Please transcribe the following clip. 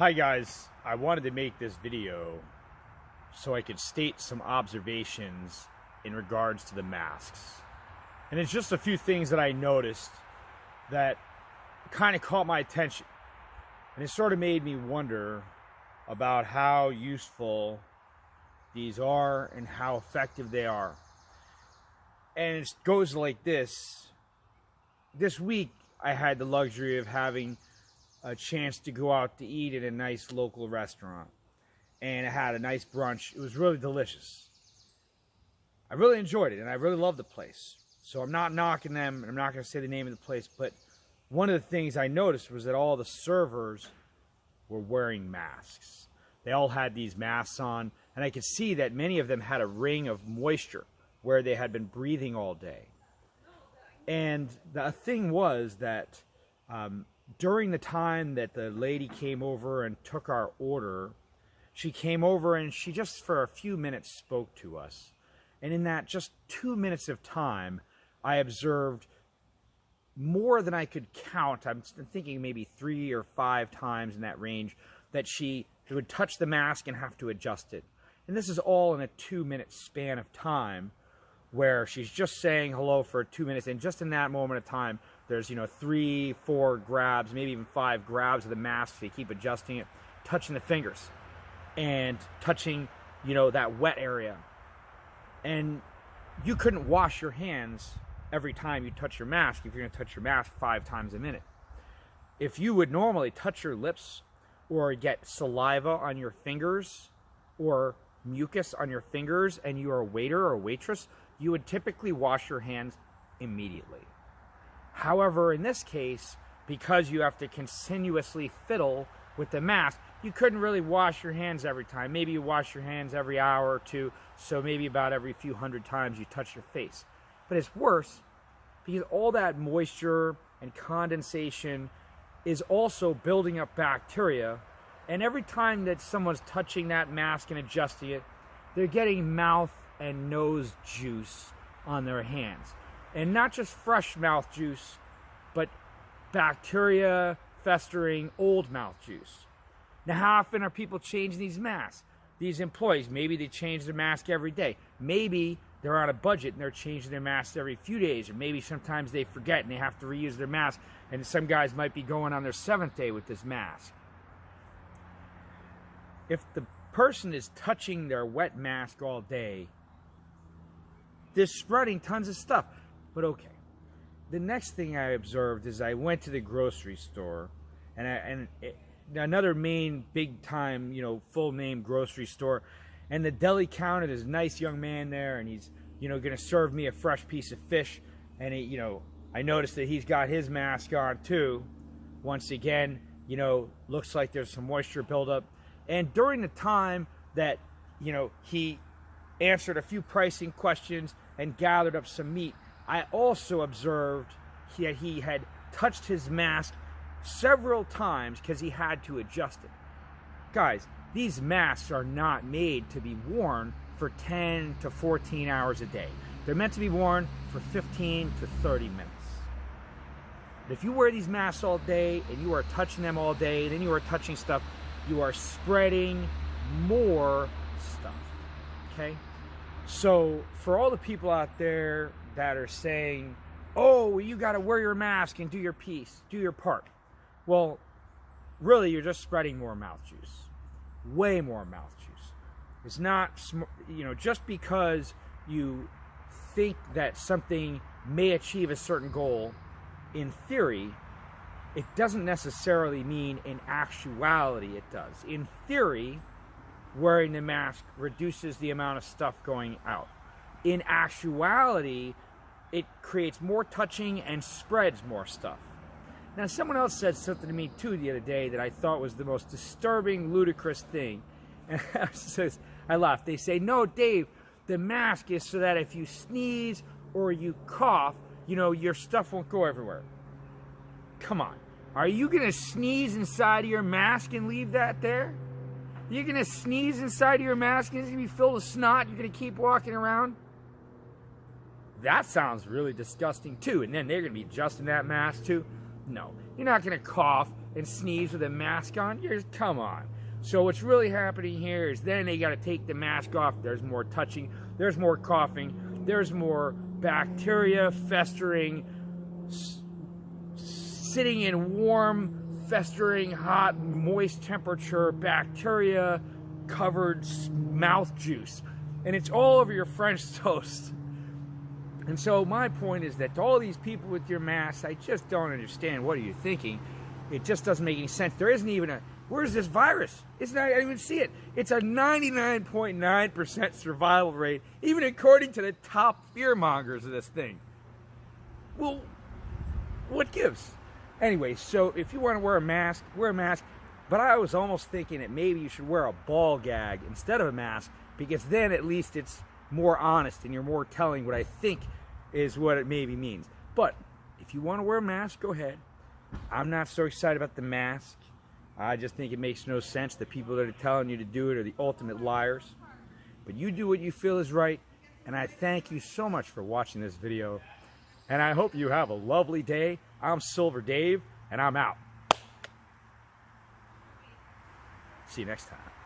Hi guys, I wanted to make this video so I could state some observations in regards to the masks. And it's just a few things that I noticed that kind of caught my attention. And it sort of made me wonder about how useful these are and how effective they are. And it goes like this. This week I had the luxury of having a chance to go out to eat at a nice local restaurant, and it had a nice brunch. It was really delicious. I really enjoyed it, and I really loved the place. So I'm not knocking them, and I'm not going to say the name of the place, but one of the things I noticed was that all the servers were wearing masks. They all had these masks on, and I could see that many of them had a ring of moisture where they had been breathing all day. And the thing was that during the time that the lady came over and took our order, she came over and she just for a few minutes spoke to us. And in that just 2 minutes of time, I observed more than I could count. I'm thinking maybe 3 or 5 times in that range that she would touch the mask and have to adjust it. And this is all in a 2-minute span of time where she's just saying hello for 2 minutes. And just in that moment of time, there's, 3, 4 grabs, maybe even 5 grabs of the mask. They keep adjusting it, touching the fingers and touching, that wet area. And you couldn't wash your hands every time you touch your mask if you're going to touch your mask 5 times a minute. If you would normally touch your lips or get saliva on your fingers or mucus on your fingers and you are a waiter or a waitress, you would typically wash your hands immediately. However, in this case, because you have to continuously fiddle with the mask, you couldn't really wash your hands every time. Maybe you wash your hands every hour or two, so maybe about every few hundred times you touch your face. But it's worse because all that moisture and condensation is also building up bacteria, and every time that someone's touching that mask and adjusting it, they're getting mouth and nose juice on their hands. And not just fresh mouth juice, but bacteria festering old mouth juice. Now, how often are people changing these masks? These employees, maybe they change their mask every day. Maybe they're on a budget and they're changing their masks every few days. Or maybe sometimes they forget and they have to reuse their mask. And some guys might be going on their 7th day with this mask. If the person is touching their wet mask all day, they're spreading tons of stuff. But okay, the next thing I observed is I went to the grocery store, and another main big time, full name grocery store, and the deli counter, there's a nice young man there, and he's, going to serve me a fresh piece of fish, and I noticed that he's got his mask on too. Once again, looks like there's some moisture buildup, and during the time that, he answered a few pricing questions and gathered up some meat, I also observed that he had touched his mask several times because he had to adjust it. Guys, these masks are not made to be worn for 10 to 14 hours a day. They're meant to be worn for 15 to 30 minutes. But if you wear these masks all day and you are touching them all day and then you are touching stuff, you are spreading more stuff, okay? So for all the people out there that are saying, oh, you got to wear your mask and do your piece, do your part. Well, really, you're just spreading more mouth juice. Way more mouth juice. It's not, just because you think that something may achieve a certain goal, in theory, it doesn't necessarily mean in actuality it does. In theory, wearing the mask reduces the amount of stuff going out. In actuality, it creates more touching and spreads more stuff. Now, someone else said something to me, too, the other day that I thought was the most disturbing, ludicrous thing. And I laughed. They say, no, Dave, the mask is so that if you sneeze or you cough, your stuff won't go everywhere. Come on. Are you going to sneeze inside of your mask and leave that there? You're going to sneeze inside of your mask and it's going to be filled with snot? You're going to keep walking around? That sounds really disgusting, too. And then they're going to be adjusting that mask, too? No. You're not going to cough and sneeze with a mask on. Come on. So what's really happening here is then they got to take the mask off. There's more touching. There's more coughing. There's more bacteria festering, sitting in warm, festering, hot, moist temperature, bacteria covered mouth juice. And it's all over your French toast. And so my point is that to all these people with your masks, I just don't understand. What are you thinking? It just doesn't make any sense. There isn't even a, where's this virus? It's not, I didn't even see it. It's a 99.9% survival rate, even according to the top fearmongers of this thing. Well, what gives? Anyway, so if you want to wear a mask, wear a mask. But I was almost thinking that maybe you should wear a ball gag instead of a mask, because then at least it's more honest and you're more telling what I think is what it maybe means. But if you want to wear a mask, go ahead. I'm not so excited about the mask. I just think it makes no sense. The people that are telling you to do it are the ultimate liars. But you do what you feel is right, and I thank you so much for watching this video. And I hope you have a lovely day. I'm Silver Dave, and I'm out. See you next time.